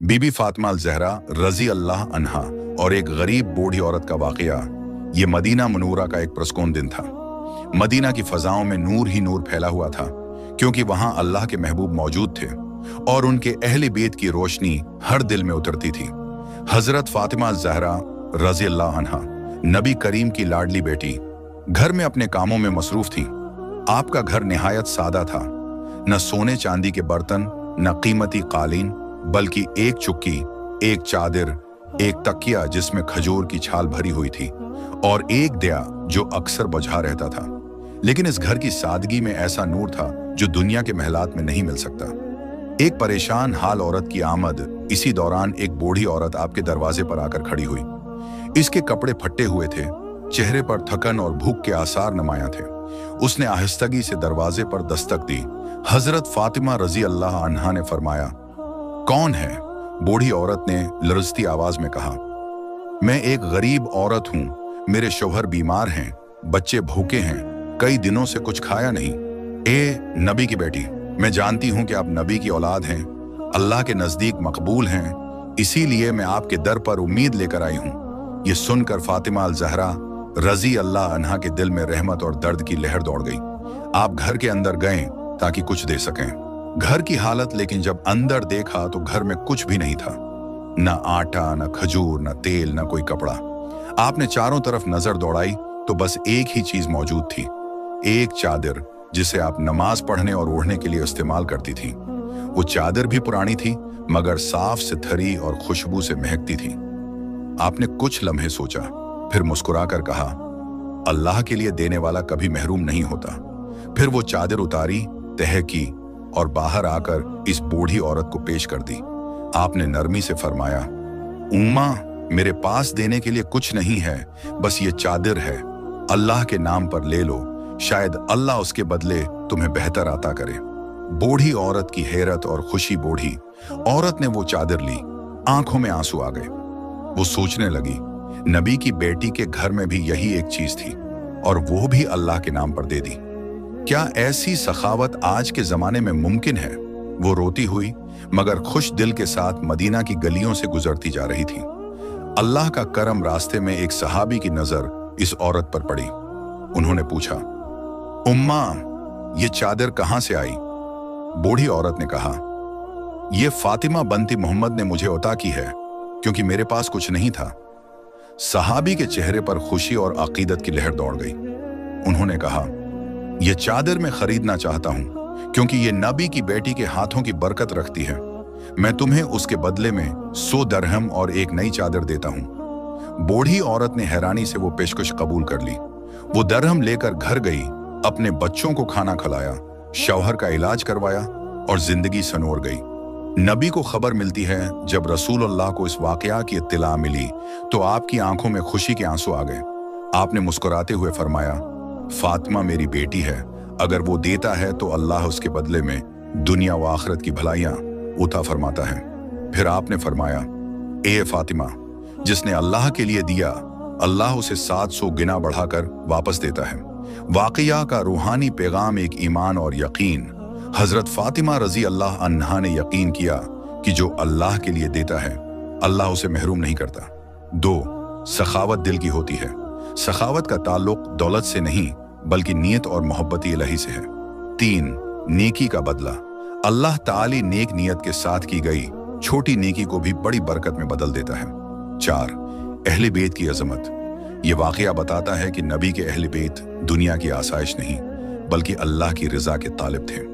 बीबी फातिमा अल-ज़हरा रज़ी अल्लाह अन्हा और एक गरीब बूढ़ी औरत का वाक़या। ये मदीना मुनव्वरा का एक पुरस्कून दिन था। मदीना की फ़ज़ाओं में नूर ही नूर फैला हुआ था, क्योंकि वहाँ अल्लाह के महबूब मौजूद थे और उनके अहले बैत की रोशनी हर दिल में उतरती थी। हज़रत फातिमा अल-ज़हरा रज़ी अल्लाह अन्हा नबी करीम की लाडली बेटी घर में अपने कामों में मसरूफ़ थी। आपका घर निहायत सादा था, न सोने चांदी के बर्तन, न कीमती कालीन, बल्कि एक चुक्की, एक चादर, एक तकिया जिसमें खजूर की छाल भरी हुई थी और एक दिया जो अक्सर बुझा रहता था। लेकिन इस घर की सादगी में ऐसा नूर था जो दुनिया के महलात में नहीं मिल सकता। एक परेशान हाल औरत की आमद। इसी दौरान एक बूढ़ी औरत आपके दरवाजे पर आकर खड़ी हुई। इसके कपड़े फटे हुए थे, चेहरे पर थकन और भूख के आसार नुमायां थे। उसने आहिस्तगी से दरवाजे पर दस्तक दी। हजरत फातिमा रजी अल्लाह अन्हा ने फरमाया, कौन है? बूढ़ी औरत ने लरजती आवाज में कहा, मैं एक गरीब औरत हूं, मेरे शौहर बीमार हैं, बच्चे भूखे हैं, कई दिनों से कुछ खाया नहीं। ए नबी की बेटी, मैं जानती हूं कि आप नबी की औलाद हैं, अल्लाह के नजदीक मकबूल हैं, इसीलिए मैं आपके दर पर उम्मीद लेकर आई हूं। ये सुनकर फातिमा अल-ज़हरा रजी अल्लाह अन्हा के दिल में रहमत और दर्द की लहर दौड़ गई। आप घर के अंदर गए ताकि कुछ दे सकें। घर की हालत, लेकिन जब अंदर देखा तो घर में कुछ भी नहीं था, न आटा, न खजूर, न तेल, न कोई कपड़ा। आपने चारों तरफ नजर दौड़ाई तो बस एक ही चीज मौजूद थी, एक चादर जिसे आप नमाज पढ़ने और ओढ़ने के लिए इस्तेमाल करती थी। वो चादर भी पुरानी थी, मगर साफ सुथरी और खुशबू से महकती थी। आपने कुछ लम्हे सोचा, फिर मुस्कुराकर कहा, अल्लाह के लिए देने वाला कभी महरूम नहीं होता। फिर वो चादर उतारी, तह की और बाहर आकर इस बूढ़ी औरत को पेश कर दी। आपने नरमी से फरमाया, उम्मा, मेरे पास देने के लिए कुछ नहीं है, बस ये चादर है, अल्लाह के नाम पर ले लो, शायद अल्लाह उसके बदले तुम्हें बेहतर अता करे। बूढ़ी औरत की हैरत और खुशी। बूढ़ी औरत ने वो चादर ली, आंखों में आंसू आ गए। वो सोचने लगी, नबी की बेटी के घर में भी यही एक चीज थी और वो भी अल्लाह के नाम पर दे दी। क्या ऐसी सखावत आज के जमाने में मुमकिन है? वो रोती हुई मगर खुश दिल के साथ मदीना की गलियों से गुजरती जा रही थी। अल्लाह का करम, रास्ते में एक सहाबी की नजर इस औरत पर पड़ी। उन्होंने पूछा, उम्मा, ये चादर कहां से आई? बूढ़ी औरत ने कहा, ये फातिमा बनती मोहम्मद ने मुझे अता की है, क्योंकि मेरे पास कुछ नहीं था। सहाबी के चेहरे पर खुशी और अकीदत की लहर दौड़ गई। उन्होंने कहा, ये चादर मैं खरीदना चाहता हूं, क्योंकि ये नबी की बेटी के हाथों की बरकत रखती है। मैं तुम्हें उसके बदले में 100 दरहम और एक नई चादर देता हूं। बूढ़ी औरत ने हैरानी से वो पेशकश कबूल कर ली। वो दरहम लेकर घर गई, अपने बच्चों को खाना खिलाया, शौहर का इलाज करवाया और जिंदगी संवर गई। नबी को खबर मिलती है, जब रसूलुल्लाह को इस वाकया की इत्तिला मिली तो आपकी आंखों में खुशी के आंसू आ गए। आपने मुस्कुराते हुए फरमाया, फातिमा मेरी बेटी है, अगर वो देता है तो अल्लाह उसके बदले में दुनिया व आखिरत की भलाइयां उता फरमाता है। फिर आपने फरमाया, ए फातिमा, जिसने अल्लाह के लिए दिया, अल्लाह उसे 700 गुना बढ़ाकर वापस देता है। वाकया का रूहानी पैगाम एक ईमान और यकीन। हजरत फातिमा रजी अल्लाह अन्हा ने यकीन किया कि जो अल्लाह के लिए देता है, अल्लाह उसे महरूम नहीं करता। 2. सखावत दिल की होती है। सखावत का ताल्लुक दौलत से नहीं, बल्कि नियत और मोहब्बत इलाही से है। 3. नेकी का बदला। अल्लाह ताली नेक नियत के साथ की गई छोटी नेकी को भी बड़ी बरकत में बदल देता है। 4. अहले बैत की अजमत। ये वाकया बताता है कि नबी के अहले बैत दुनिया की आसाइश नहीं, बल्कि अल्लाह की रजा के तालिब थे।